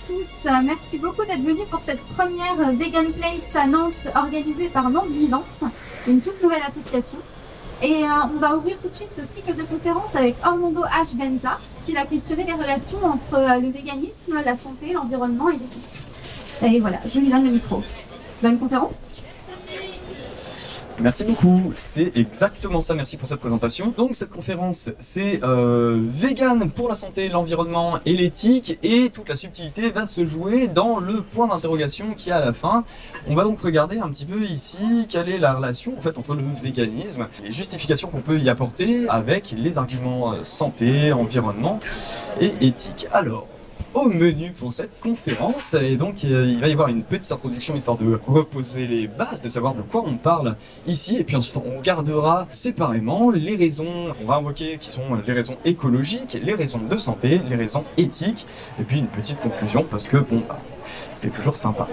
tous, merci beaucoup d'être venus pour cette première Vegan Place à Nantes organisée par Nantes Vivante, une toute nouvelle association. Et on va ouvrir tout de suite ce cycle de conférences avec Orlando H. Benta, qui va questionner les relations entre le véganisme, la santé, l'environnement et l'éthique. Et voilà, je lui donne le micro. Bonne conférence. Merci beaucoup, c'est exactement ça, merci pour cette présentation. Donc cette conférence, c'est vegan pour la santé, l'environnement et l'éthique, et toute la subtilité va se jouer dans le point d'interrogation qui est à la fin. On va donc regarder un petit peu ici quelle est la relation en fait entre le véganisme, les justifications qu'on peut y apporter avec les arguments santé, environnement et éthique. Alors, au menu pour cette conférence, et donc il va y avoir une petite introduction histoire de reposer les bases, de savoir de quoi on parle ici, et puis ensuite on regardera séparément les raisons, on va invoquer qui sont les raisons écologiques, les raisons de santé, les raisons éthiques, et puis une petite conclusion parce que bon, c'est toujours sympa.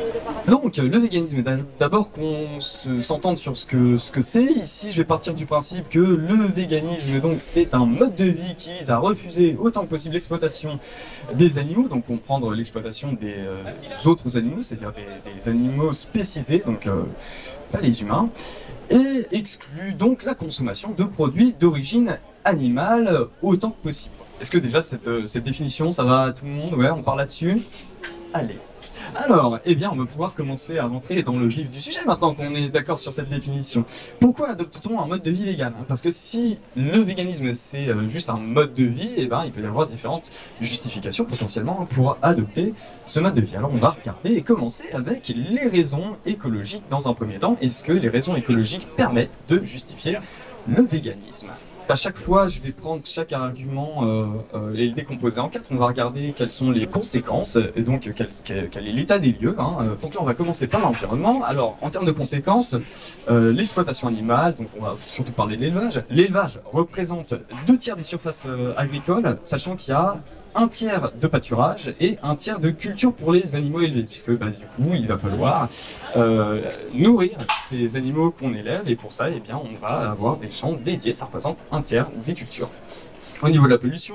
Donc le véganisme, d'abord qu'on s'entende sur ce que c'est. Ici je vais partir du principe que le véganisme donc c'est un mode de vie qui vise à refuser autant que possible l'exploitation des animaux, donc comprendre l'exploitation des autres animaux, c'est-à-dire des animaux spécisés, donc pas les humains, et exclut donc la consommation de produits d'origine animale autant que possible. Est-ce que déjà cette définition ça va à tout le monde? Ouais, on parle là-dessus? Allez. Alors, eh bien, on va pouvoir commencer à rentrer dans le vif du sujet maintenant qu'on est d'accord sur cette définition. Pourquoi adopte-t-on un mode de vie vegan? Parce que si le véganisme c'est juste un mode de vie, eh ben, il peut y avoir différentes justifications potentiellement pour adopter ce mode de vie. Alors on va regarder et commencer avec les raisons écologiques dans un premier temps. Est-ce que les raisons écologiques permettent de justifier le véganisme? À chaque fois, je vais prendre chaque argument et le décomposer en quatre. On va regarder quelles sont les conséquences et donc quel est l'état des lieux. Donc là, on va commencer par l'environnement. Alors, en termes de conséquences, l'exploitation animale, donc on va surtout parler de l'élevage. L'élevage représente 2/3 des surfaces agricoles, sachant qu'il y a 1/3 de pâturage et 1/3 de culture pour les animaux élevés, puisque du coup il va falloir nourrir ces animaux qu'on élève, et pour ça eh bien, on va avoir des champs dédiés, ça représente 1/3 des cultures. Au niveau de la pollution,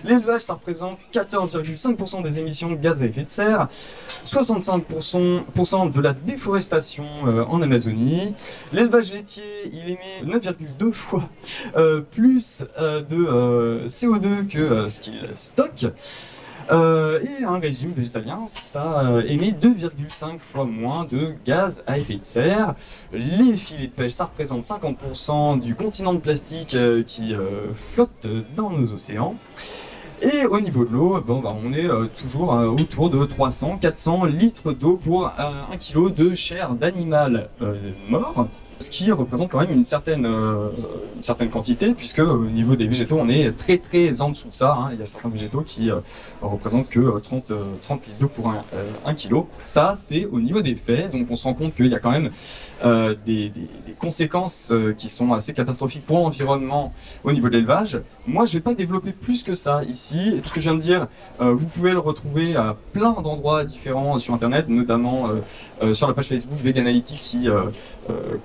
l'élevage ça représente 14,5% des émissions de gaz à effet de serre, 65% de la déforestation en Amazonie. L'élevage laitier, il émet 9,2 fois plus de CO2 que ce qu'il stocke. Et un régime végétalien, ça émet 2,5 fois moins de gaz à effet de serre. Les filets de pêche, ça représente 50% du continent de plastique qui flotte dans nos océans. Et au niveau de l'eau, on est toujours autour de 300-400 litres d'eau pour 1 kg de chair d'animal mort. Ce qui représente quand même une certaine quantité, puisque au niveau des végétaux, on est très en dessous de ça. Il y a certains végétaux qui représentent que 30 litres d'eau pour 1 kg. Ça, c'est au niveau des faits, donc on se rend compte qu'il y a quand même des conséquences qui sont assez catastrophiques pour l'environnement au niveau de l'élevage. Moi, je ne vais pas développer plus que ça ici. Tout ce que je viens de dire, vous pouvez le retrouver à plein d'endroits différents sur Internet, notamment sur la page Facebook Veganality qui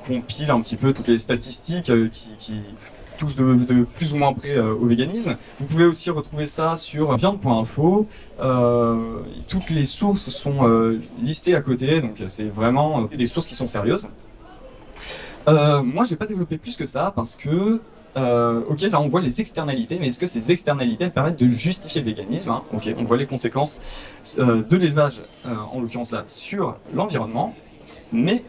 compile un petit peu toutes les statistiques qui touchent de plus ou moins près au véganisme. Vous pouvez aussi retrouver ça sur viande.info. Toutes les sources sont listées à côté, donc c'est vraiment des sources qui sont sérieuses. Moi, je vais pas développer plus que ça parce que ok, là on voit les externalités, mais est-ce que ces externalités permettent de justifier le véganisme? Ok, on voit les conséquences de l'élevage, en l'occurrence là, sur l'environnement, mais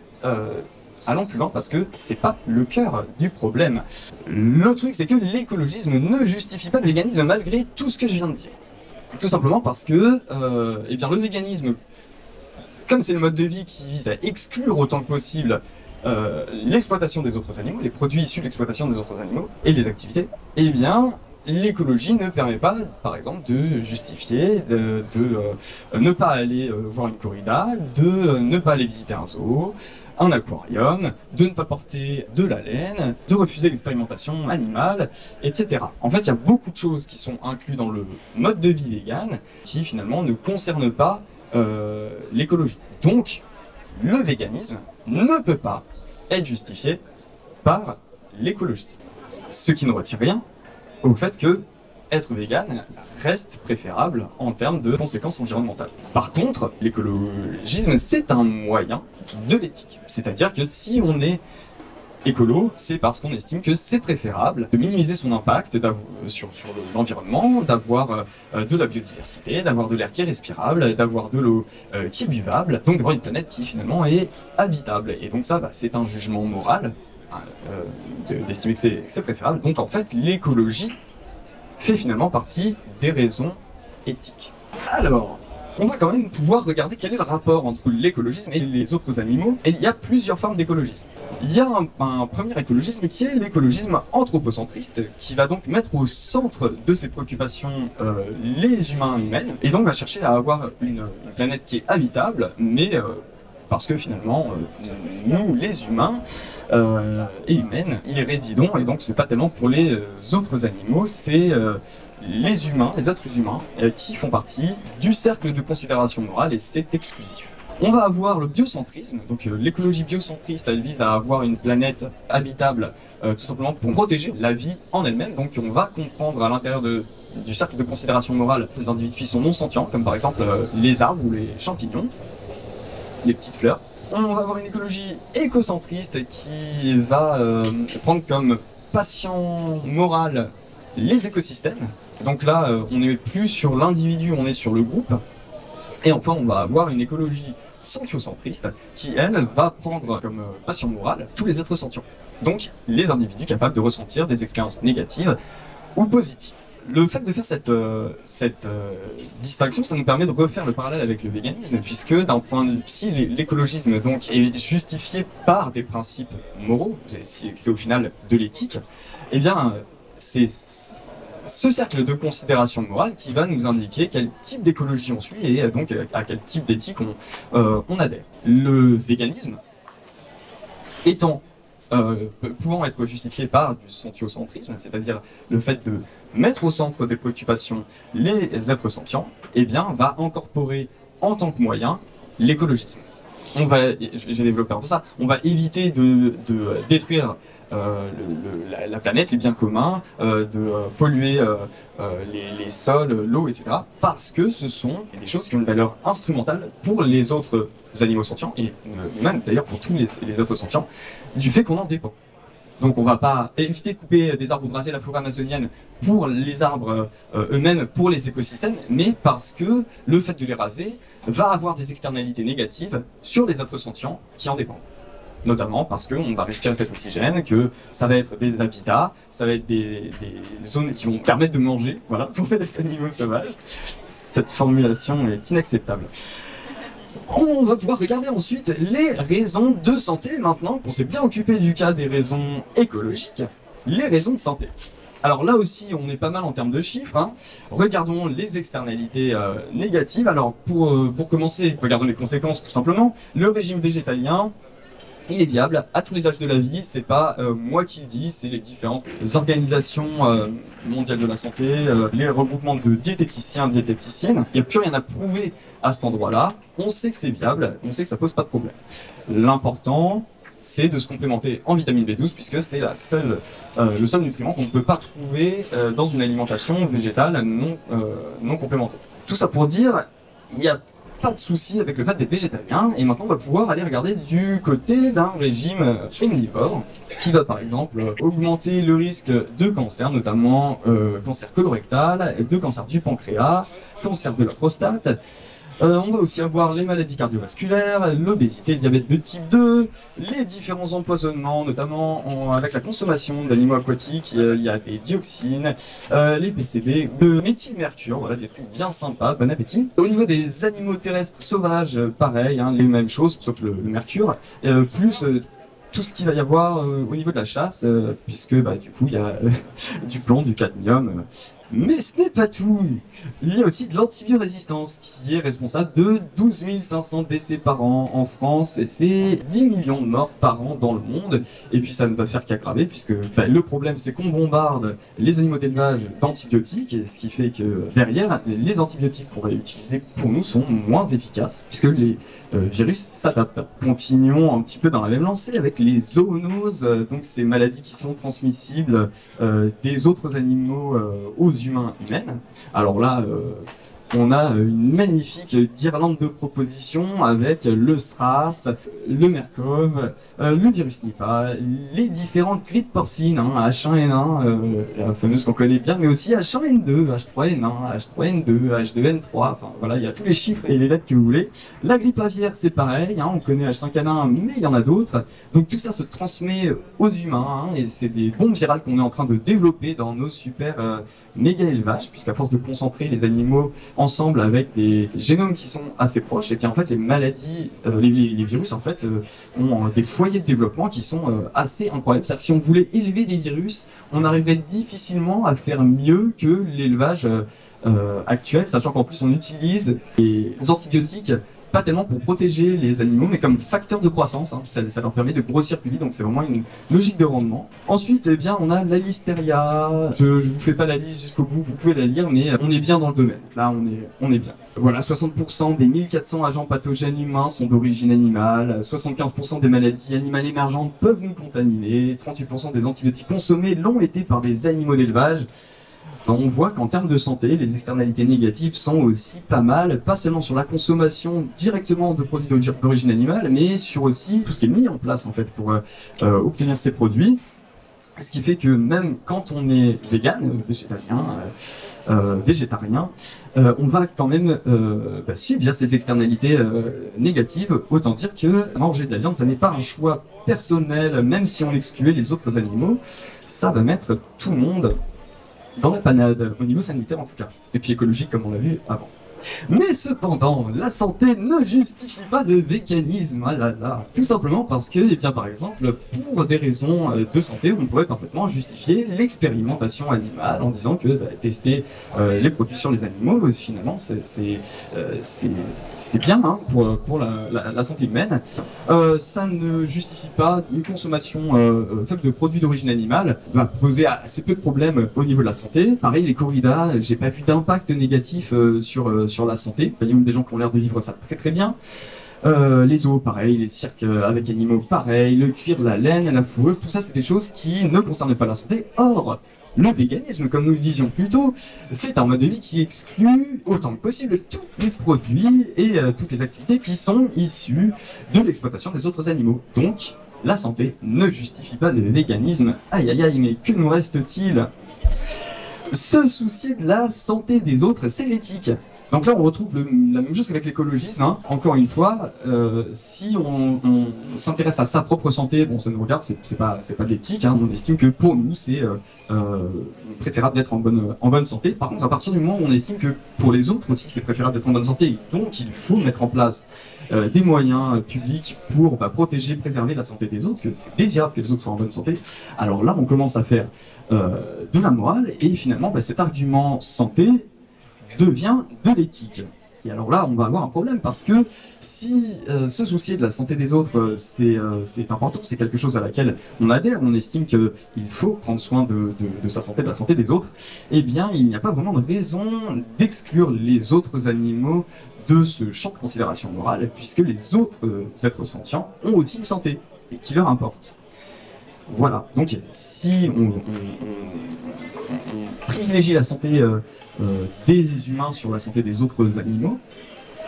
allons plus loin parce que c'est pas le cœur du problème. Le truc, c'est que l'écologisme ne justifie pas le véganisme malgré tout ce que je viens de dire. Tout simplement parce que eh bien, le véganisme, comme c'est le mode de vie qui vise à exclure autant que possible l'exploitation des autres animaux, les produits issus de l'exploitation des autres animaux et les activités, eh bien l'écologie ne permet pas, par exemple, de justifier, de ne pas aller voir une corrida, de ne pas aller visiter un zoo, un aquarium, de ne pas porter de la laine, de refuser l'expérimentation animale, etc. En fait, il y a beaucoup de choses qui sont incluses dans le mode de vie vegan qui finalement ne concernent pas l'écologie. Donc, le véganisme ne peut pas être justifié par l'écologie. Ce qui ne retire rien au fait que être vegan reste préférable en termes de conséquences environnementales. Par contre, l'écologisme, c'est un moyen de l'éthique. C'est-à-dire que si on est écolo, c'est parce qu'on estime que c'est préférable de minimiser son impact sur l'environnement, d'avoir de la biodiversité, d'avoir de l'air qui est respirable, d'avoir de l'eau qui est buvable, donc d'avoir une planète qui finalement est habitable. Et donc ça, c'est un jugement moral d'estimer que c'est préférable. Donc en fait, l'écologie fait finalement partie des raisons éthiques. Alors, on va quand même pouvoir regarder quel est le rapport entre l'écologisme et les autres animaux. Et il y a plusieurs formes d'écologisme. Il y a un premier écologisme qui est l'écologisme anthropocentriste, qui va donc mettre au centre de ses préoccupations les humains humaines, et donc va chercher à avoir une planète qui est habitable, mais parce que finalement, nous, les humains et humaines, y résidons, et donc c'est pas tellement pour les autres animaux, c'est les humains, les êtres humains, qui font partie du cercle de considération morale, et c'est exclusif. On va avoir le biocentrisme, donc l'écologie biocentriste, elle vise à avoir une planète habitable, tout simplement pour protéger la vie en elle-même, donc on va comprendre à l'intérieur du cercle de considération morale les individus qui sont non sentients, comme par exemple les arbres ou les champignons, les petites fleurs. On va avoir une écologie écocentriste qui va prendre comme patient moral les écosystèmes. Donc là, on n'est plus sur l'individu, on est sur le groupe. Et enfin, on va avoir une écologie sentiocentriste qui, elle, va prendre comme patient moral tous les êtres sentients. Donc, les individus capables de ressentir des expériences négatives ou positives. Le fait de faire cette distinction, ça nous permet de refaire le parallèle avec le véganisme, puisque d'un point de vue, si l'écologisme donc est justifié par des principes moraux, c'est au final de l'éthique, eh bien c'est ce cercle de considération morale qui va nous indiquer quel type d'écologie on suit et donc à quel type d'éthique on adhère. Le véganisme pouvant être justifié par du sentiocentrisme, c'est-à-dire le fait de mettre au centre des préoccupations les êtres sentients, eh bien, va incorporer en tant que moyen l'écologisme. J'ai développé un peu ça, on va éviter de détruire la planète, les biens communs, de polluer les sols, l'eau, etc. Parce que ce sont des choses qui ont une valeur instrumentale pour les autres animaux sentients, et même d'ailleurs pour tous les autres sentients, du fait qu'on en dépend. Donc on va pas éviter de couper des arbres ou de raser la forêt amazonienne pour les arbres eux-mêmes, pour les écosystèmes, mais parce que le fait de les raser va avoir des externalités négatives sur les êtres sentients qui en dépendent. Notamment parce qu'on va respirer cet oxygène, que ça va être des habitats, ça va être des zones qui vont permettre de manger, voilà, pour les animaux sauvages. Cette formulation est inacceptable. On va pouvoir regarder ensuite les raisons de santé maintenant. On s'est bien occupé du cas des raisons écologiques, les raisons de santé. Alors là aussi, on est pas mal en termes de chiffres. Hein. Regardons les externalités négatives. Alors pour commencer, regardons les conséquences tout simplement. Le régime végétalien, il est viable à tous les âges de la vie, c'est pas moi qui le dis, c'est les différentes organisations mondiales de la santé, les regroupements de diététiciens, diététiciennes. Il n'y a plus rien à prouver à cet endroit-là, on sait que c'est viable, on sait que ça pose pas de problème. L'important, c'est de se complémenter en vitamine B12, puisque c'est le seul nutriment qu'on ne peut pas trouver dans une alimentation végétale non complémentaire. Tout ça pour dire, il n'y a pas de souci avec le fait d'être végétalien, et maintenant on va pouvoir aller regarder du côté d'un régime omnivore qui va par exemple augmenter le risque de cancer, notamment cancer colorectal, de cancer du pancréas, cancer de la prostate. On va aussi avoir les maladies cardiovasculaires, l'obésité, le diabète de type 2, les différents empoisonnements, notamment avec la consommation d'animaux aquatiques, il y a des dioxines, les PCB, le méthylmercure, voilà des trucs bien sympas, bon appétit. Au niveau des animaux terrestres sauvages, pareil, hein, les mêmes choses, sauf le mercure, plus tout ce qu'il va y avoir au niveau de la chasse, puisque du coup il y a du plomb, du cadmium. Mais ce n'est pas tout. Il y a aussi de l'antibiorésistance qui est responsable de 12 500 décès par an en France et c'est 10 millions de morts par an dans le monde. Et puis ça ne va faire qu'aggraver puisque le problème c'est qu'on bombarde les animaux d'élevage d'antibiotiques et ce qui fait que derrière les antibiotiques qu'on va utiliser pour nous sont moins efficaces puisque les virus s'adaptent. Continuons un petit peu dans la même lancée avec les zoonoses, donc ces maladies qui sont transmissibles des autres animaux aux humains. des humains humaines. Alors là, on a une magnifique guirlande de propositions avec le SRAS, le MERCOV, le virus Nipah, les différentes grippes porcines, hein, H1N1, la fameuse qu'on connaît bien, mais aussi H1N2, H3N1, H3N2, H2N3, enfin voilà, il y a tous les chiffres et les lettres que vous voulez. La grippe aviaire, c'est pareil, hein, on connaît H5N1, mais il y en a d'autres. Donc tout ça se transmet aux humains, hein, et c'est des bombes virales qu'on est en train de développer dans nos super méga élevages, puisqu'à force de concentrer les animaux ensemble avec des génomes qui sont assez proches, et puis en fait les maladies, les virus en fait ont des foyers de développement qui sont assez incroyables. C'est-à-dire que si on voulait élever des virus, on arriverait difficilement à faire mieux que l'élevage actuel, sachant qu'en plus on utilise les antibiotiques pas tellement pour protéger les animaux, mais comme facteur de croissance, hein. Ça leur permet de grossir plus vite, donc c'est vraiment une logique de rendement. Ensuite, eh bien, on a la listeria. Je vous fais pas la liste jusqu'au bout, vous pouvez la lire, mais on est bien dans le domaine. Là, on est bien. Voilà, 60% des 1400 agents pathogènes humains sont d'origine animale, 75% des maladies animales émergentes peuvent nous contaminer, 38% des antibiotiques consommés l'ont été par des animaux d'élevage. On voit qu'en termes de santé, les externalités négatives sont aussi pas mal, pas seulement sur la consommation directement de produits d'origine animale, mais sur aussi tout ce qui est mis en place en fait pour obtenir ces produits. Ce qui fait que même quand on est vegan, végétarien, on va quand même subir ces externalités négatives. Autant dire que manger de la viande, ça n'est pas un choix personnel, même si on excluait les autres animaux, ça va mettre tout le monde dans la panade, au niveau sanitaire en tout cas, et puis écologique comme on l'a vu avant. Mais cependant, la santé ne justifie pas le véganisme, ah là là. Tout simplement parce que, eh bien, par exemple, pour des raisons de santé, on pourrait parfaitement justifier l'expérimentation animale en disant que tester les produits sur les animaux, finalement, c'est bien hein, pour la santé humaine. Ça ne justifie pas une consommation faible de produits d'origine animale, va poser assez peu de problèmes au niveau de la santé. Pareil, les corridas, j'ai pas vu d'impact négatif sur la santé. Il y a même des gens qui ont l'air de vivre ça très très bien. Les zoos, pareil, les cirques avec animaux, pareil, le cuir, la laine, la fourrure, tout ça c'est des choses qui ne concernent pas la santé. Or, le véganisme, comme nous le disions plus tôt, c'est un mode de vie qui exclut autant que possible tous les produits et toutes les activités qui sont issues de l'exploitation des autres animaux. Donc, la santé ne justifie pas le véganisme. Aïe aïe aïe, mais que nous reste-t-il ? Se soucier de la santé des autres, c'est l'éthique. Donc là, on retrouve la même chose qu'avec l'écologisme. Hein. Encore une fois, si on s'intéresse à sa propre santé, bon, ça nous regarde, c'est pas de l'éthique. Hein. On estime que pour nous, c'est préférable d'être en bonne santé. Par contre, à partir du moment où on estime que pour les autres aussi, c'est préférable d'être en bonne santé, donc il faut mettre en place des moyens publics pour protéger, préserver la santé des autres, que c'est désirable que les autres soient en bonne santé. Alors là, on commence à faire de la morale, et finalement, cet argument santé devient de l'éthique. Et alors là, on va avoir un problème, parce que si se soucier de la santé des autres, c'est important, c'est quelque chose à laquelle on adhère, on estime qu'il faut prendre soin de sa santé, de la santé des autres, eh bien, il n'y a pas vraiment de raison d'exclure les autres animaux de ce champ de considération morale, puisque les autres êtres sentients ont aussi une santé, et qui leur importe. Voilà, donc si on privilégie la santé des humains sur la santé des autres animaux,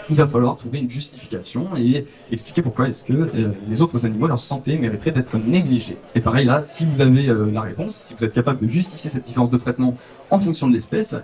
il va falloir trouver une justification et expliquer pourquoi est-ce que les autres animaux, leur santé mériterait d'être négligée. Et pareil là, si vous avez la réponse, si vous êtes capable de justifier cette différence de traitement en fonction de l'espèce,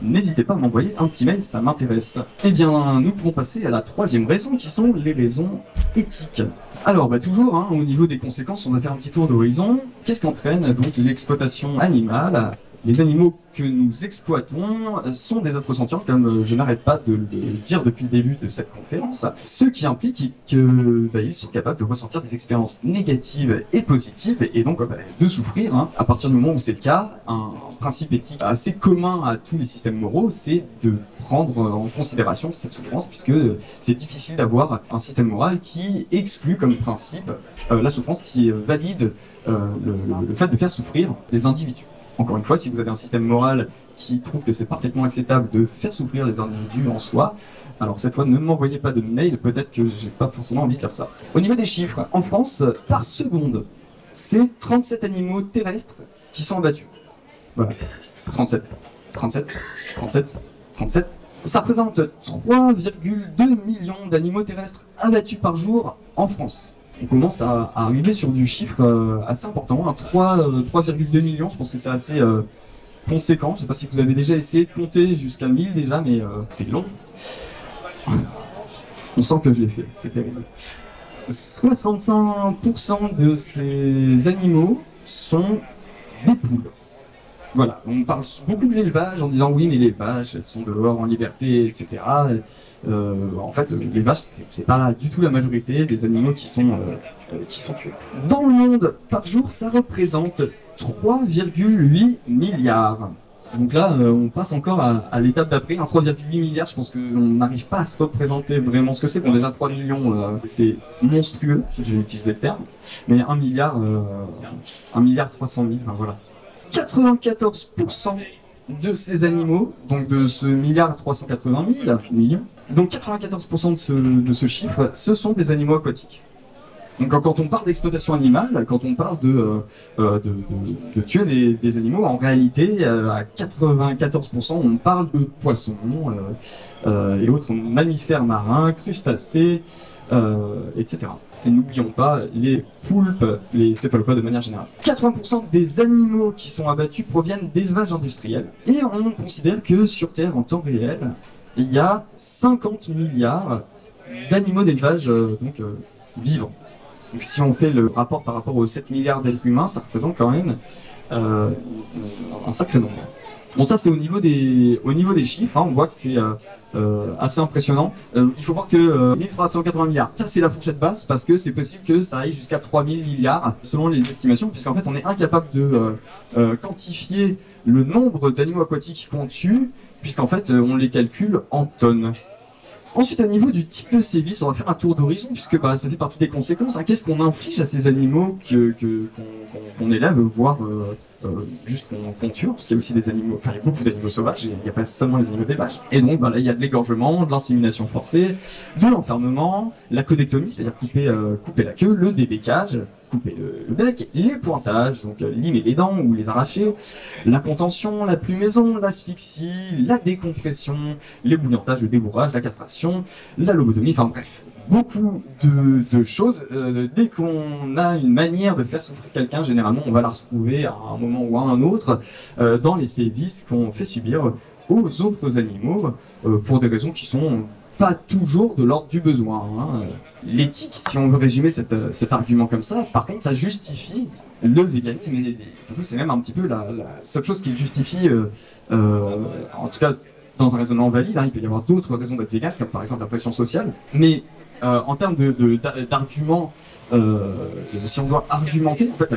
n'hésitez pas à m'envoyer un petit mail, ça m'intéresse. Eh bien, nous pouvons passer à la troisième raison, qui sont les raisons éthiques. Alors, toujours, hein, au niveau des conséquences, on va faire un petit tour d'horizon. Qu'est-ce qu'entraîne donc l'exploitation animale ? Les animaux que nous exploitons sont des êtres sentients, comme je n'arrête pas de le dire depuis le début de cette conférence, ce qui implique qu'ils sont capables de ressentir des expériences négatives et positives, et donc de souffrir. Hein. À partir du moment où c'est le cas, un principe éthique assez commun à tous les systèmes moraux, c'est de prendre en considération cette souffrance, puisque c'est difficile d'avoir un système moral qui exclut comme principe la souffrance, qui valide le fait de faire souffrir des individus. Encore une fois, si vous avez un système moral qui trouve que c'est parfaitement acceptable de faire souffrir les individus en soi, alors cette fois, ne m'envoyez pas de mail, peut-être que j'ai pas forcément envie de faire ça. Au niveau des chiffres, en France, par seconde, c'est 37 animaux terrestres qui sont abattus. Voilà, 37. 37, 37, 37. Ça représente 3,2 millions d'animaux terrestres abattus par jour en France. On commence à arriver sur du chiffre assez important, hein, 3,2 millions, je pense que c'est assez conséquent. Je ne sais pas si vous avez déjà essayé de compter jusqu'à 1000 déjà, mais c'est long. On sent que je l'ai fait, c'est terrible. 65% de ces animaux sont des poules. Voilà, on parle beaucoup de l'élevage en disant oui, mais les vaches, elles sont dehors en liberté, etc. En fait, les vaches, c'est pas du tout la majorité des animaux qui sont tués. Dans le monde, par jour, ça représente 3,8 milliards. Donc là, on passe encore à l'étape d'après. 3,8 milliards, je pense qu'on n'arrive pas à se représenter vraiment ce que c'est. Bon, déjà 3 millions, c'est monstrueux, j'ai utilisé le terme. Mais 1 milliard, 1 milliard 300 000, enfin, voilà. 94% de ces animaux, donc de ce milliard 380 000 millions, donc 94% de ce chiffre, ce sont des animaux aquatiques. Donc quand on parle d'exploitation animale, quand on parle de tuer des animaux, en réalité, à 94%, on parle de poissons et autres mammifères marins, crustacés, etc. Et n'oublions pas les poulpes, les céphalopodes de manière générale. 80% des animaux qui sont abattus proviennent d'élevage industriel. Et on considère que sur Terre, en temps réel, il y a 50 milliards d'animaux d'élevage vivants. Donc si on fait le rapport par rapport aux 7 milliards d'êtres humains, ça représente quand même un sacré nombre. Bon, ça c'est au niveau des chiffres, hein, on voit que c'est assez impressionnant. Il faut voir que 1380 milliards, ça c'est la fourchette basse parce que c'est possible que ça aille jusqu'à 3000 milliards selon les estimations, puisqu'en fait on est incapable de quantifier le nombre d'animaux aquatiques qu'on tue, puisqu'en fait on les calcule en tonnes. Ensuite, au niveau du type de sévice, on va faire un tour d'horizon, puisque ça fait partie des conséquences. Hein. Qu'est-ce qu'on inflige à ces animaux qu'on élève, voire juste qu'on tue, parce qu'il y a aussi des animaux, enfin il y a beaucoup d'animaux sauvages, il n'y a pas seulement les animaux d'élevage. Et donc là, il y a de l'égorgement, de l'insémination forcée, de l'enfermement, la codectomie, c'est-à-dire couper la queue, le débécage, couper le bec, les pointages, donc limer les dents ou les arracher, la contention, la plumaison, l'asphyxie, la décompression, l'ébouillantage, le débourrage, la castration, la lobotomie, enfin bref, beaucoup de choses. Dès qu'on a une manière de faire souffrir quelqu'un, généralement on va la retrouver à un moment ou à un autre dans les sévices qu'on fait subir aux autres animaux pour des raisons qui sont pas toujours de l'ordre du besoin. Hein. L'éthique, si on veut résumer cet argument comme ça, par contre, ça justifie le véganisme. Et du coup, c'est même un petit peu la seule chose qui le justifie, en tout cas dans un raisonnement valide. Hein. Il peut y avoir d'autres raisons d'être vegan, comme par exemple la pression sociale. Mais en termes d'arguments, si on doit argumenter en fait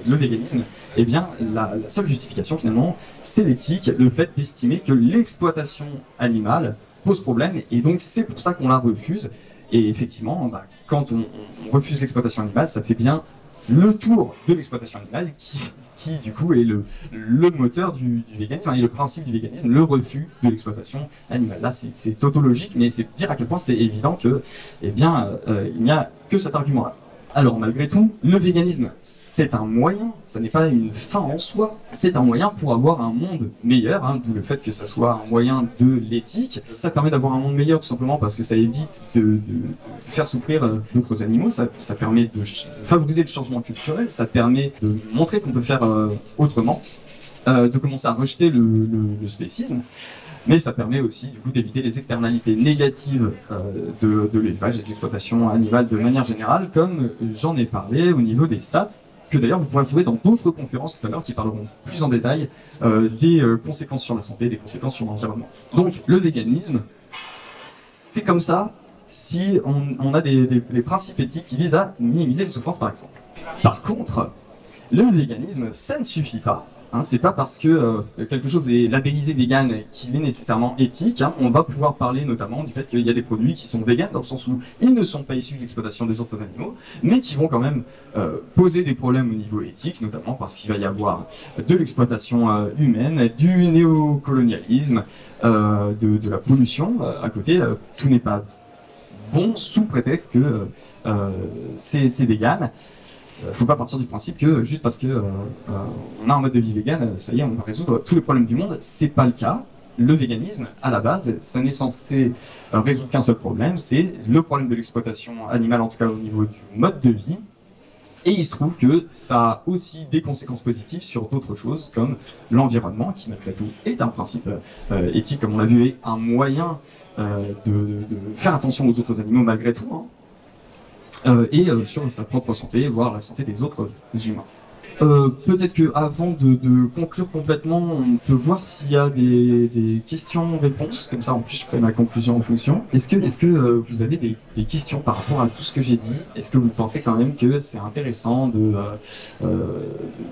le véganisme, eh bien la seule justification finalement, c'est l'éthique, le fait d'estimer que l'exploitation animale pose problème, et donc c'est pour ça qu'on la refuse. Et effectivement, quand on refuse l'exploitation animale, ça fait bien le tour de l'exploitation animale qui du coup est le moteur du véganisme, et le principe du véganisme, le refus de l'exploitation animale. Là c'est tautologique, mais c'est dire à quel point c'est évident que il n'y a que cet argument-là. Alors malgré tout, le véganisme, c'est un moyen, ça n'est pas une fin en soi, c'est un moyen pour avoir un monde meilleur, hein, d'où le fait que ça soit un moyen de l'éthique. Ça permet d'avoir un monde meilleur tout simplement parce que ça évite de faire souffrir d'autres animaux, ça permet de favoriser le changement culturel, ça permet de montrer qu'on peut faire autrement, de commencer à rejeter le spécisme. Mais ça permet aussi du coup d'éviter les externalités négatives de l'élevage et de l'exploitation animale de manière générale, comme j'en ai parlé au niveau des stats, que d'ailleurs vous pourrez trouver dans d'autres conférences tout à l'heure qui parleront plus en détail des conséquences sur la santé, des conséquences sur l'environnement. Donc le véganisme, c'est comme ça si on a des principes éthiques qui visent à minimiser les souffrances par exemple. Par contre, le véganisme, ça ne suffit pas. Hein, c'est pas parce que quelque chose est labellisé vegan qu'il est nécessairement éthique. Hein. On va pouvoir parler notamment du fait qu'il y a des produits qui sont véganes dans le sens où ils ne sont pas issus de l'exploitation des autres animaux, mais qui vont quand même poser des problèmes au niveau éthique, notamment parce qu'il va y avoir de l'exploitation humaine, du néocolonialisme, de la pollution à côté. Tout n'est pas bon sous prétexte que c'est vegan. faut pas partir du principe que juste parce que on a un mode de vie vegan, ça y est, on va résoudre tous les problèmes du monde. C'est pas le cas. Le véganisme, à la base, ça n'est censé résoudre qu'un seul problème, c'est le problème de l'exploitation animale, en tout cas au niveau du mode de vie. Et il se trouve que ça a aussi des conséquences positives sur d'autres choses, comme l'environnement, qui malgré tout est un principe éthique, comme on l'a vu, et un moyen de faire attention aux autres animaux malgré tout, hein, et sur sa propre santé, voire la santé des autres humains. Peut-être qu'avant de conclure complètement, on peut voir s'il y a des questions-réponses, comme ça en plus je ferai ma conclusion en fonction. Est-ce que vous avez des questions par rapport à tout ce que j'ai dit? Est-ce que vous pensez quand même que c'est intéressant de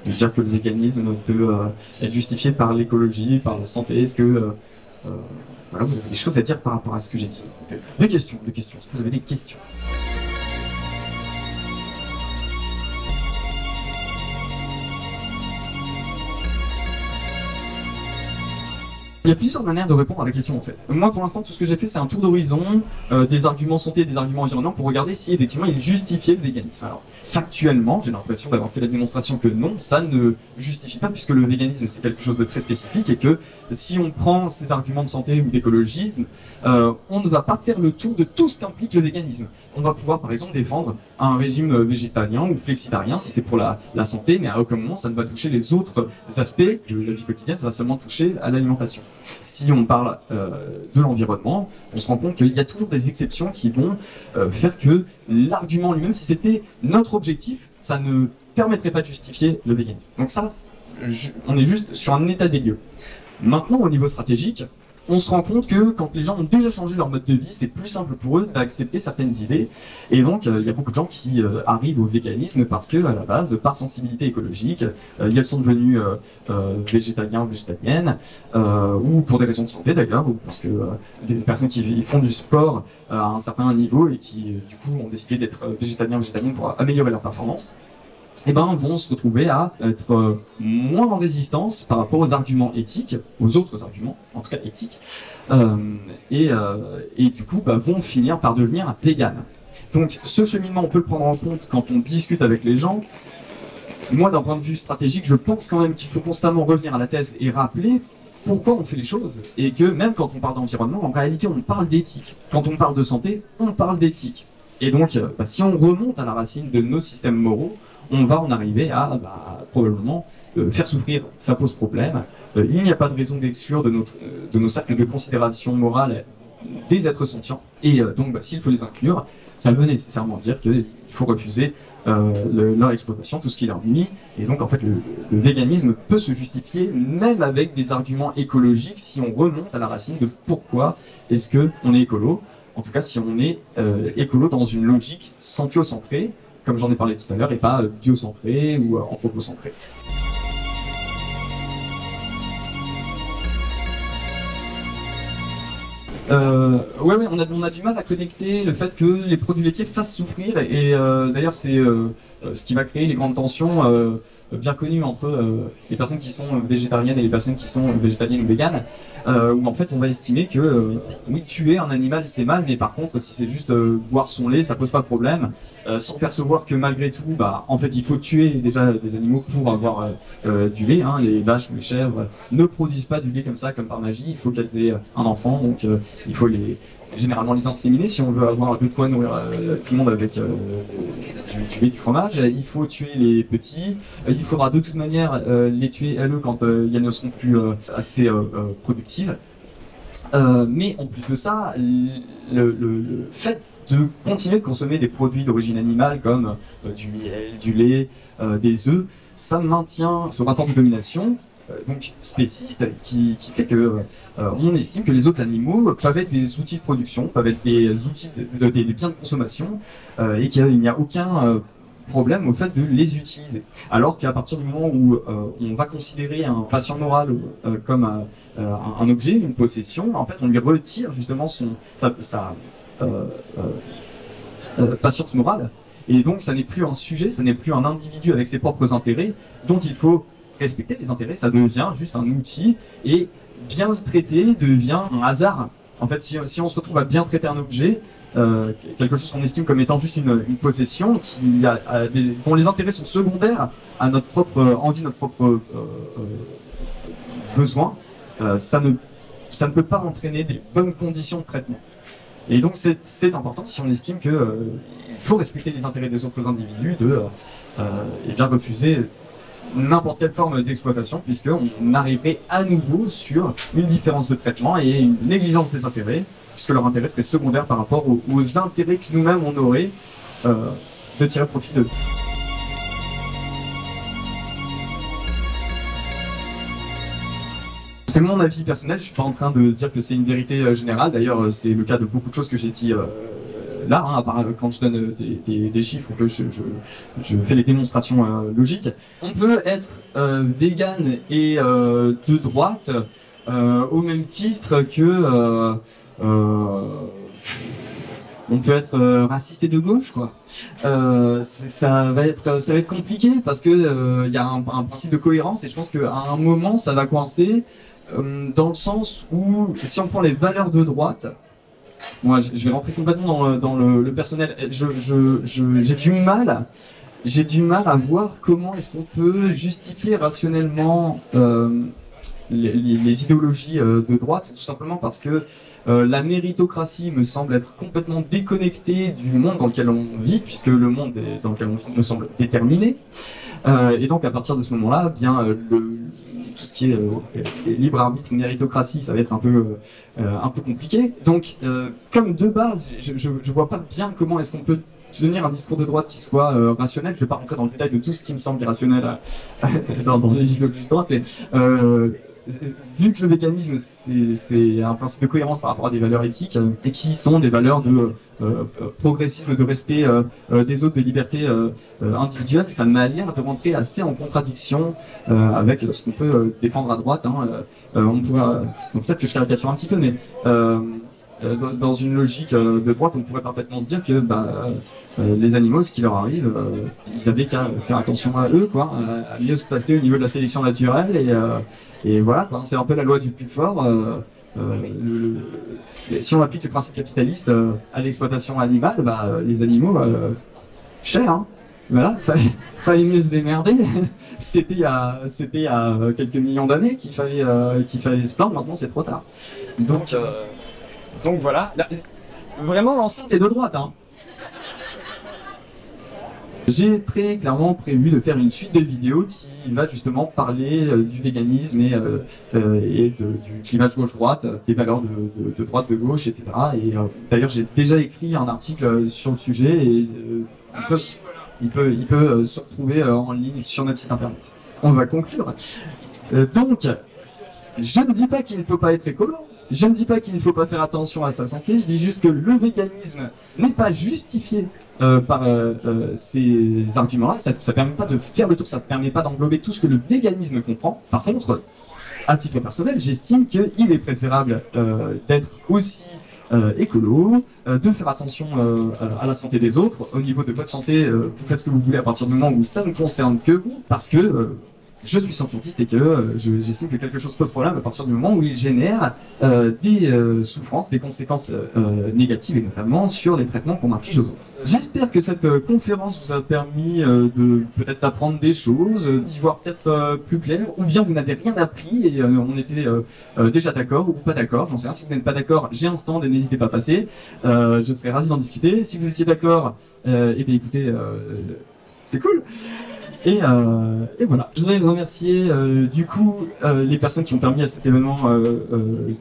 dire que le véganisme peut être justifié par l'écologie, par la santé? Est-ce que voilà, vous avez des choses à dire par rapport à ce que j'ai dit? Des questions. Est-ce que vous avez des questions? Il y a plusieurs manières de répondre à la question en fait. Moi pour l'instant tout ce que j'ai fait c'est un tour d'horizon des arguments santé et des arguments environnementaux pour regarder si effectivement il justifiait le véganisme. Alors factuellement j'ai l'impression d'avoir fait la démonstration que non, ça ne justifie pas puisque le véganisme c'est quelque chose de très spécifique et que si on prend ces arguments de santé ou d'écologisme, on ne va pas faire le tour de tout ce qu'implique le véganisme. On va pouvoir par exemple défendre un régime végétalien ou flexitarien si c'est pour la santé, mais à aucun moment ça ne va toucher les autres aspects de la vie quotidienne, ça va seulement toucher à l'alimentation. Si on parle de l'environnement, on se rend compte qu'il y a toujours des exceptions qui vont faire que l'argument lui-même, si c'était notre objectif, ça ne permettrait pas de justifier le véganisme. Donc ça, on est juste sur un état des lieux. Maintenant, au niveau stratégique, on se rend compte que quand les gens ont déjà changé leur mode de vie, c'est plus simple pour eux d'accepter certaines idées. Et donc, il y a beaucoup de gens qui arrivent au véganisme parce que, à la base, par sensibilité écologique, elles sont devenues végétaliens ou végétaliennes, ou pour des raisons de santé d'ailleurs, ou parce que des personnes qui font du sport à un certain niveau et qui, du coup, ont décidé d'être végétaliens ou végétaliennes pour améliorer leur performance. Eh ben, vont se retrouver à être moins en résistance par rapport aux arguments éthiques, aux autres arguments, en tout cas éthiques, et du coup vont finir par devenir véganes. Donc ce cheminement, on peut le prendre en compte quand on discute avec les gens. Moi, d'un point de vue stratégique, je pense quand même qu'il faut constamment revenir à la thèse et rappeler pourquoi on fait les choses, et que même quand on parle d'environnement, en réalité on parle d'éthique. Quand on parle de santé, on parle d'éthique. Et donc, si on remonte à la racine de nos systèmes moraux, on va en arriver à probablement faire souffrir, ça pose problème. Il n'y a pas de raison d'exclure de nos cercles de considération morale des êtres sentients. Et donc, s'il faut les inclure, ça veut nécessairement dire qu'il faut refuser leur exploitation, tout ce qui leur nuit. Et donc, en fait, le véganisme peut se justifier même avec des arguments écologiques si on remonte à la racine de pourquoi est-ce qu'on est écolo. En tout cas, si on est écolo dans une logique sentio-centrée, comme j'en ai parlé tout à l'heure, et pas biocentré ou anthropocentré. Ouais, on a du mal à connecter le fait que les produits laitiers fassent souffrir, et d'ailleurs c'est ce qui va créer les grandes tensions bien connues entre les personnes qui sont végétariennes et les personnes qui sont végétaliennes ou véganes, où en fait on va estimer que oui, tuer un animal c'est mal, mais par contre si c'est juste boire son lait ça pose pas de problème, sans percevoir que malgré tout, en fait il faut tuer déjà des animaux pour avoir du lait, hein. Les vaches ou les chèvres ne produisent pas du lait comme ça, comme par magie, il faut qu'elles aient un enfant, donc il faut généralement les inséminer si on veut avoir de quoi nourrir tout le monde avec du lait, du fromage. Il faut tuer les petits, il faudra de toute manière les tuer elles quand elles ne seront plus assez productives. Mais en plus de ça, le fait de continuer de consommer des produits d'origine animale comme du miel, du lait, des œufs, ça maintient ce rapport de domination donc spéciste qui fait que on estime que les autres animaux peuvent être des outils de production, peuvent être des outils des biens de consommation, et qu'il n'y a aucun problème au fait de les utiliser. Alors qu'à partir du moment où on va considérer un patient moral comme un objet, une possession, en fait on lui retire justement sa patience morale, et donc ça n'est plus un sujet, ça n'est plus un individu avec ses propres intérêts dont il faut respecter les intérêts, ça devient juste un outil, et bien le traiter devient un hasard. En fait, si on se retrouve à bien traiter un objet, quelque chose qu'on estime comme étant juste une possession, dont les intérêts sont secondaires à notre propre envie, notre propre besoin, ça ne peut pas entraîner des bonnes conditions de traitement. Et donc c'est important si on estime qu'il faut respecter les intérêts des autres individus et bien refuser n'importe quelle forme d'exploitation, puisqu'on arriverait à nouveau sur une différence de traitement et une négligence des intérêts, puisque leur intérêt serait secondaire par rapport aux intérêts que nous-mêmes on aurait de tirer profit d'eux. C'est mon avis personnel, je suis pas en train de dire que c'est une vérité générale, d'ailleurs c'est le cas de beaucoup de choses que j'ai dit là, à part quand je donne des chiffres, que je fais les démonstrations logiques. On peut être vegan et de droite au même titre que on peut être raciste et de gauche, quoi. Ça va être compliqué parce que y a un principe de cohérence et je pense qu'à un moment ça va coincer dans le sens où si on prend les valeurs de droite. Moi, je vais rentrer complètement dans le personnel. J'ai du mal à voir comment est-ce qu'on peut justifier rationnellement les idéologies de droite. C'est tout simplement parce que la méritocratie me semble être complètement déconnectée du monde dans lequel on vit, puisque le monde dans lequel on vit me semble déterminé. Et donc à partir de ce moment-là, bien tout ce qui est libre arbitre, méritocratie, ça va être un peu compliqué. Donc comme de base, je vois pas bien comment est-ce qu'on peut tenir un discours de droite qui soit rationnel. Je vais pas rentrer dans le détail de tout ce qui me semble irrationnel dans les idéologies de droite. Vu que le véganisme c'est un principe de cohérence par rapport à des valeurs éthiques et qui sont des valeurs de progressisme, de respect des autres, de liberté individuelle, ça m'a l'air de rentrer assez en contradiction avec ce qu'on peut défendre à droite. On pourra, donc peut-être que je caricature un petit peu, mais dans une logique de droite, on pourrait parfaitement se dire que les animaux, ce qui leur arrive, ils avaient qu'à faire attention à eux, quoi, à mieux se passer au niveau de la sélection naturelle, et voilà, c'est un peu la loi du plus fort. Si on applique le principe capitaliste à l'exploitation animale, les animaux, cher, hein. Voilà, fallait mieux se démerder. C'était il y a quelques millions d'années qu'il fallait se plaindre. Maintenant, c'est trop tard. Donc voilà, là, vraiment l'enceinte est de droite. Hein. J'ai très clairement prévu de faire une suite de vidéos qui va justement parler du véganisme et du clivage gauche-droite, des valeurs de droite, de gauche, etc. Et d'ailleurs j'ai déjà écrit un article sur le sujet et il peut se retrouver en ligne sur notre site internet. On va conclure. Donc, je ne dis pas qu'il ne faut pas être écolo. Je ne dis pas qu'il ne faut pas faire attention à sa santé, je dis juste que le véganisme n'est pas justifié par ces arguments-là. Ça ne permet pas de faire le tour, ça ne permet pas d'englober tout ce que le véganisme comprend. Par contre, à titre personnel, j'estime qu'il est préférable d'être aussi écolo, de faire attention à la santé des autres. Au niveau de votre santé, vous faites ce que vous voulez à partir du moment où ça ne concerne que vous, parce que je suis scientiste et que j'estime que quelque chose pose problème à partir du moment où il génère des souffrances, des conséquences négatives et notamment sur les traitements qu'on inflige aux autres. J'espère que cette conférence vous a permis de peut-être apprendre des choses, d'y voir peut-être plus clair, ou bien vous n'avez rien appris et on était déjà d'accord ou pas d'accord, j'en sais rien. Si vous n'êtes pas d'accord, j'ai un stand et n'hésitez pas à passer, je serais ravi d'en discuter. Si vous étiez d'accord, eh bien écoutez, c'est cool. Et voilà, je voudrais remercier du coup les personnes qui ont permis à cet événement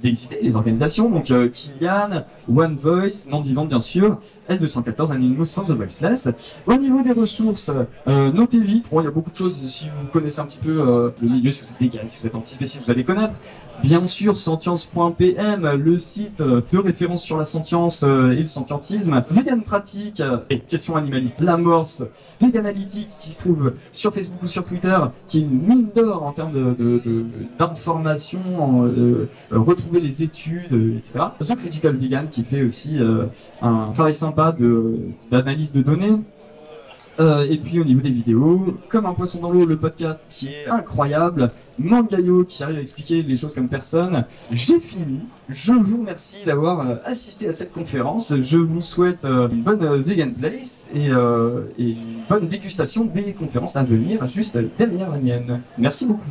d'exister, les organisations, donc Kylian, One Voice, Non Vivante bien sûr, L214, Anonymous for the Voiceless. Au niveau des ressources, notez vite, il y a beaucoup de choses, si vous connaissez un petit peu le milieu, si vous êtes vegan, si vous êtes antispéciste, vous allez connaître. Bien sûr, sentience.pm, le site de référence sur la sentience et le sentientisme, Vegan Pratique et questions animalistes, l'amorce, Vegananalytique qui se trouve sur Facebook ou sur Twitter, qui est une mine d'or en termes d'informations, retrouver les études, etc. The Critical Vegan qui fait aussi un travail sympa d'analyse de données. Et puis au niveau des vidéos, comme un poisson dans l'eau, le podcast qui est incroyable, Mangayo qui arrive à expliquer les choses comme personne. J'ai fini. Je vous remercie d'avoir assisté à cette conférence. Je vous souhaite une bonne Vegan Place et une bonne dégustation des conférences à venir juste derrière la mienne. Merci beaucoup.